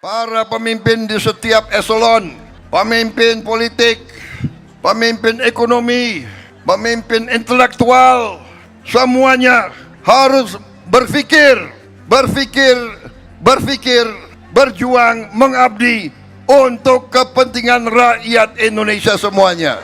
para pemimpin di setiap eselon, pemimpin politik, pemimpin ekonomi, pemimpin intelektual, semuanya harus berpikir, berjuang, mengabdi untuk kepentingan rakyat Indonesia semuanya.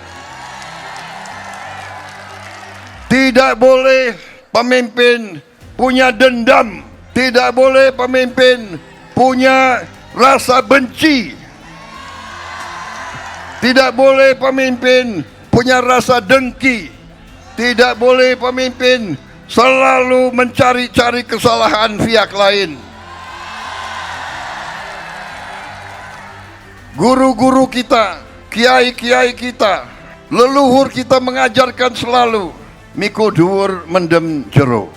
Tidak boleh pemimpin punya dendam, tidak boleh pemimpin punya rasa benci, tidak boleh pemimpin punya rasa dengki, tidak boleh pemimpin selalu mencari-cari kesalahan pihak lain. Guru-guru kita, kiai-kiai kita, leluhur kita mengajarkan selalu mikul dhuwur mendem jero.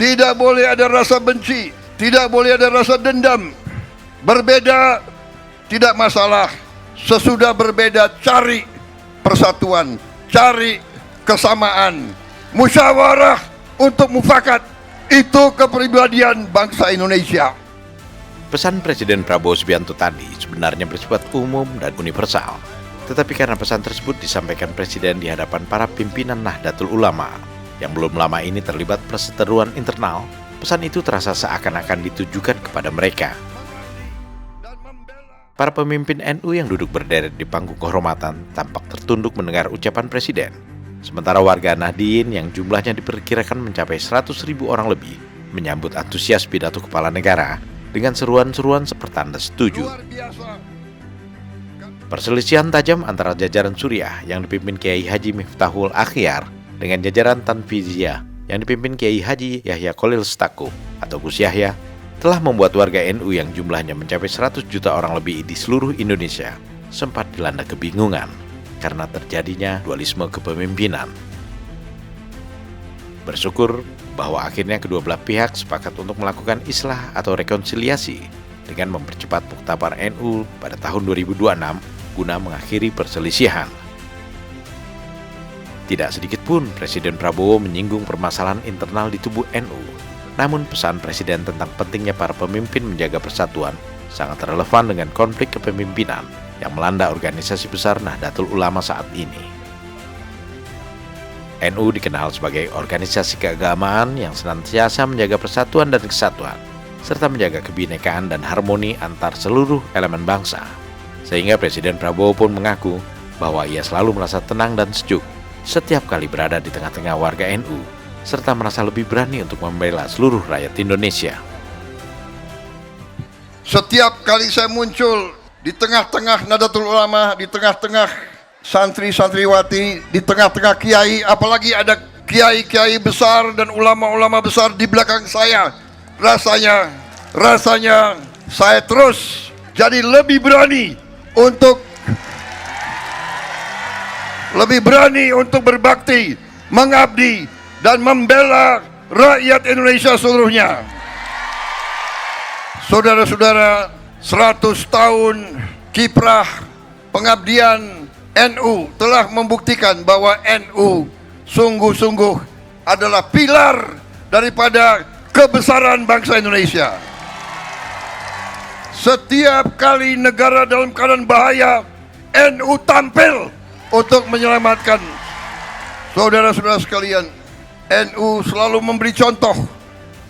Tidak boleh ada rasa benci, tidak boleh ada rasa dendam. Berbeda tidak masalah, sesudah berbeda cari persatuan, cari kesamaan, musyawarah untuk mufakat. Itu kepribadian bangsa Indonesia. Pesan Presiden Prabowo Subianto tadi sebenarnya bersifat umum dan universal. Tetapi karena pesan tersebut disampaikan Presiden di hadapan para pimpinan Nahdlatul Ulama yang belum lama ini terlibat perseteruan internal, pesan itu terasa seakan-akan ditujukan kepada mereka. Para pemimpin NU yang duduk berderet di panggung kehormatan tampak tertunduk mendengar ucapan Presiden. Sementara warga Nahdien yang jumlahnya diperkirakan mencapai 100.000 orang lebih menyambut antusias pidato kepala negara dengan seruan-seruan sepertanda setuju. Perselisihan tajam antara jajaran Suriah yang dipimpin Kiai Haji Miftahul Akhyar dengan jajaran Tanfiziyah yang dipimpin Kiai Haji Yahya Khalil Stakuf atau Gus Yahya telah membuat warga NU yang jumlahnya mencapai 100 juta orang lebih di seluruh Indonesia sempat dilanda kebingungan karena terjadinya dualisme kepemimpinan. Bersyukur bahwa akhirnya kedua belah pihak sepakat untuk melakukan islah atau rekonsiliasi dengan mempercepat muktamar NU pada tahun 2026 guna mengakhiri perselisihan. Tidak sedikit pun Presiden Prabowo menyinggung permasalahan internal di tubuh NU. Namun pesan Presiden tentang pentingnya para pemimpin menjaga persatuan sangat relevan dengan konflik kepemimpinan yang melanda organisasi besar Nahdlatul Ulama saat ini. NU dikenal sebagai organisasi keagamaan yang senantiasa menjaga persatuan dan kesatuan, serta menjaga kebinekaan dan harmoni antar seluruh elemen bangsa. Sehingga Presiden Prabowo pun mengaku bahwa ia selalu merasa tenang dan sejuk setiap kali berada di tengah-tengah warga NU, serta merasa lebih berani untuk membela seluruh rakyat Indonesia. Setiap kali saya muncul di tengah-tengah Nahdlatul Ulama, di tengah-tengah santri-santriwati, di tengah-tengah kiai, apalagi ada kiai-kiai besar dan ulama-ulama besar di belakang saya, rasanya saya terus jadi lebih berani untuk berbakti, mengabdi dan membela rakyat Indonesia seluruhnya. Saudara-saudara, 100 tahun kiprah pengabdian NU telah membuktikan bahwa NU sungguh-sungguh adalah pilar daripada kebesaran bangsa Indonesia. Setiap kali negara dalam keadaan bahaya, NU tampil untuk menyelamatkan. Saudara-saudara sekalian, NU selalu memberi contoh,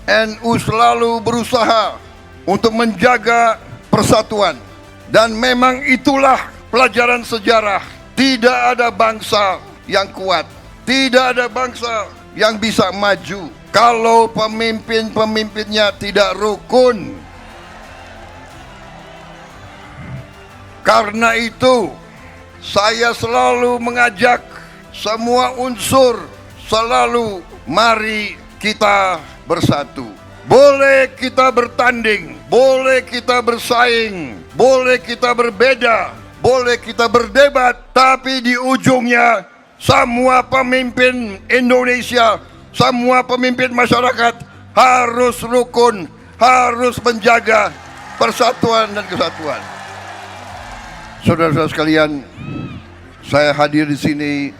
NU selalu berusaha untuk menjaga persatuan. Dan memang itulah pelajaran sejarah. Tidak ada bangsa yang kuat, tidak ada bangsa yang bisa maju kalau pemimpin-pemimpinnya tidak rukun. Karena itu, saya selalu mengajak semua unsur, selalu mari kita bersatu. Boleh kita bertanding, boleh kita bersaing, boleh kita berbeda, boleh kita berdebat, tapi di ujungnya semua pemimpin Indonesia, semua pemimpin masyarakat harus rukun, harus menjaga persatuan dan kesatuan. Saudara-saudara sekalian, saya hadir di sini,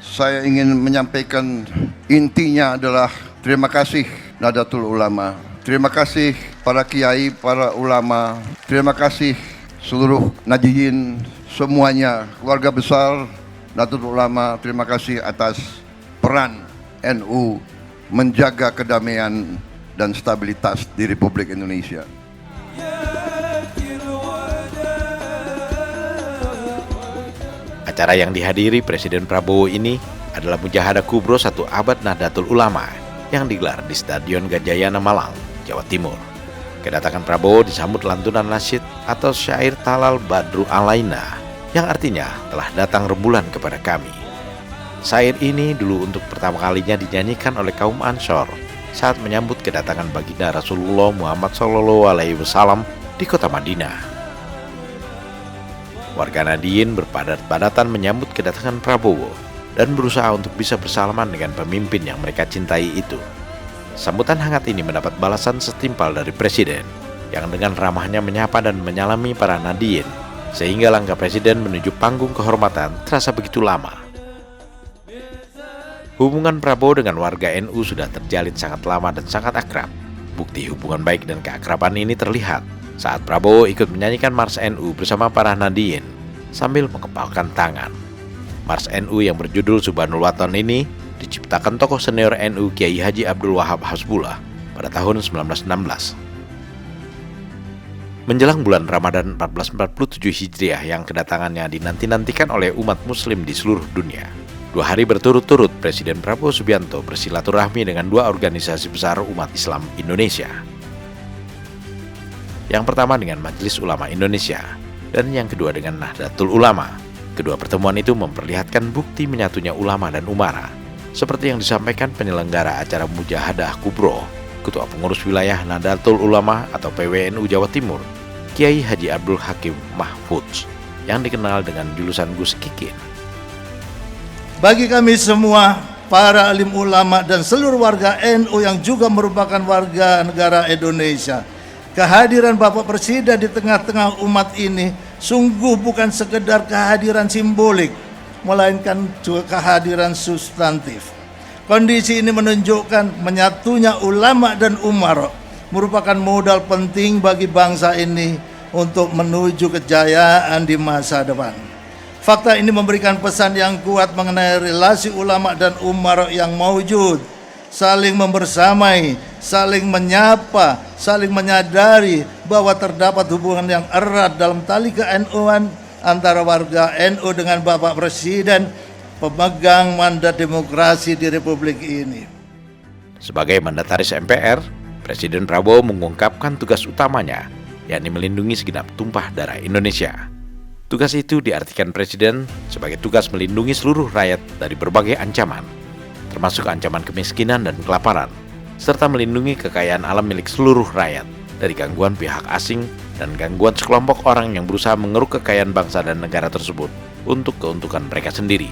saya ingin menyampaikan intinya adalah terima kasih Nahdlatul Ulama. Terima kasih para kiai, para ulama. Terima kasih seluruh Nahdliyin semuanya, keluarga besar Nahdlatul Ulama. Terima kasih atas peran NU menjaga kedamaian dan stabilitas di Republik Indonesia. Acara yang dihadiri Presiden Prabowo ini adalah Mujahadah Kubro 1 Abad Nahdlatul Ulama yang digelar di Stadion Gajayana Malang, Jawa Timur. Kedatangan Prabowo disambut lantunan nasyid atau syair Talal Badru Alaina yang artinya telah datang rembulan kepada kami. Syair ini dulu untuk pertama kalinya dinyanyikan oleh kaum Ansor saat menyambut kedatangan baginda Rasulullah Muhammad SAW di kota Madinah. Warga Nahdliyin berpadat-padatan menyambut kedatangan Prabowo dan berusaha untuk bisa bersalaman dengan pemimpin yang mereka cintai itu. Sambutan hangat ini mendapat balasan setimpal dari Presiden yang dengan ramahnya menyapa dan menyalami para Nahdliyin, sehingga langkah Presiden menuju panggung kehormatan terasa begitu lama. Hubungan Prabowo dengan warga NU sudah terjalin sangat lama dan sangat akrab. Bukti hubungan baik dan keakraban ini terlihat saat Prabowo ikut menyanyikan Mars NU bersama para Nahdliyin sambil mengepalkan tangan. Mars NU yang berjudul Subhanul Waton ini diciptakan tokoh senior NU Kiai Haji Abdul Wahab Hasbullah pada tahun 1916. Menjelang bulan Ramadan 1447 Hijriah yang kedatangannya dinanti-nantikan oleh umat muslim di seluruh dunia. 2 hari berturut-turut Presiden Prabowo Subianto bersilaturahmi dengan 2 organisasi besar umat Islam Indonesia. Yang pertama dengan Majelis Ulama Indonesia dan yang kedua dengan Nahdlatul Ulama. Kedua pertemuan itu memperlihatkan bukti menyatunya ulama dan umara, seperti yang disampaikan penyelenggara acara Mujahadah Kubro, Ketua Pengurus Wilayah Nahdlatul Ulama atau PWNU Jawa Timur, Kiai Haji Abdul Hakim Mahfudz, yang dikenal dengan julusan Gus Kikin. Bagi kami semua, para alim ulama dan seluruh warga NU yang juga merupakan warga negara Indonesia, kehadiran Bapak Presiden di tengah-tengah umat ini sungguh bukan sekedar kehadiran simbolik, melainkan juga kehadiran substantif. Kondisi ini menunjukkan menyatunya ulama dan umara merupakan modal penting bagi bangsa ini untuk menuju kejayaan di masa depan. Fakta ini memberikan pesan yang kuat mengenai relasi ulama dan umara yang maujud, saling membersamai, saling menyapa, saling menyadari bahwa terdapat hubungan yang erat dalam tali ke-NU-an antara warga NU dengan Bapak Presiden, pemegang mandat demokrasi di Republik ini. Sebagai mandataris MPR, Presiden Prabowo mengungkapkan tugas utamanya, yakni melindungi segenap tumpah darah Indonesia. Tugas itu diartikan Presiden sebagai tugas melindungi seluruh rakyat dari berbagai ancaman, termasuk ancaman kemiskinan dan kelaparan, serta melindungi kekayaan alam milik seluruh rakyat dari gangguan pihak asing dan gangguan sekelompok orang yang berusaha mengeruk kekayaan bangsa dan negara tersebut untuk keuntungan mereka sendiri.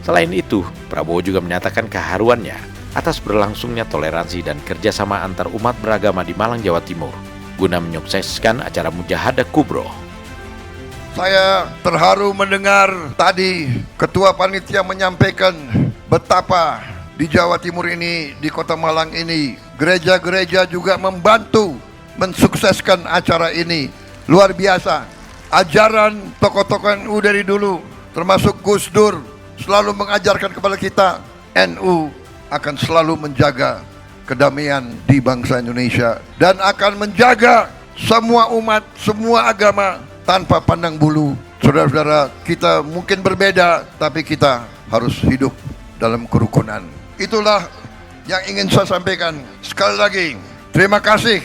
Selain itu, Prabowo juga menyatakan keharuannya atas berlangsungnya toleransi dan kerjasama antar umat beragama di Malang, Jawa Timur, guna menyukseskan acara Mujahadah Kubro. Saya terharu mendengar tadi Ketua Panitia menyampaikan betapa di Jawa Timur ini, di Kota Malang ini, gereja-gereja juga membantu mensukseskan acara ini. Luar biasa. Ajaran tokoh-tokoh NU dari dulu, termasuk Gus Dur, selalu mengajarkan kepada kita, NU akan selalu menjaga kedamaian di bangsa Indonesia dan akan menjaga semua umat, semua agama tanpa pandang bulu. Saudara-saudara, kita mungkin berbeda, tapi kita harus hidup dalam kerukunan. Itulah yang ingin saya sampaikan. Sekali lagi, terima kasih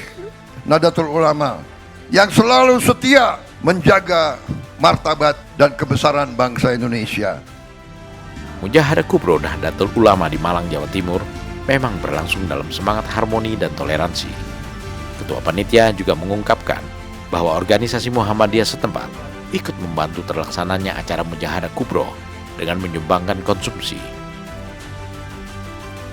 Nahdlatul Ulama yang selalu setia menjaga martabat dan kebesaran bangsa Indonesia. Mujahadah Kubro Nahdlatul Ulama di Malang, Jawa Timur memang berlangsung dalam semangat harmoni dan toleransi. Ketua Panitia juga mengungkapkan bahwa organisasi Muhammadiyah setempat ikut membantu terlaksananya acara Mujahadah Kubro dengan menyumbangkan konsumsi.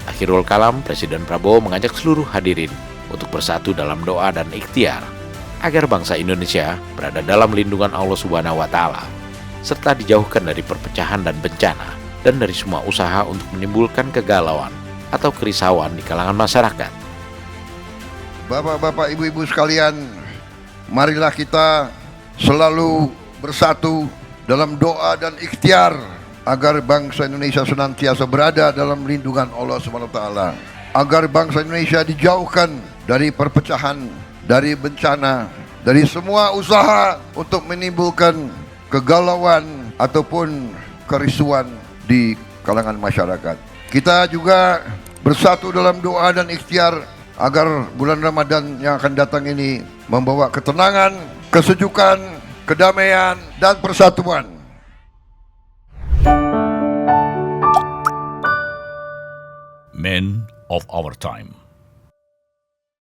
Akhirul kalam, Presiden Prabowo mengajak seluruh hadirin untuk bersatu dalam doa dan ikhtiar agar bangsa Indonesia berada dalam lindungan Allah Subhanahu wa Ta'ala, serta dijauhkan dari perpecahan dan bencana, dan dari semua usaha untuk menimbulkan kegalauan atau kerisauan di kalangan masyarakat. Bapak-bapak, ibu-ibu sekalian, marilah kita selalu bersatu dalam doa dan ikhtiar agar bangsa Indonesia senantiasa berada dalam lindungan Allah SWT, agar bangsa Indonesia dijauhkan dari perpecahan, dari bencana, dari semua usaha untuk menimbulkan kegalauan ataupun kerisuan di kalangan masyarakat. Kita juga bersatu dalam doa dan ikhtiar agar bulan Ramadan yang akan datang ini membawa ketenangan, kesejukan, kedamaian, dan persatuan. Men of our time.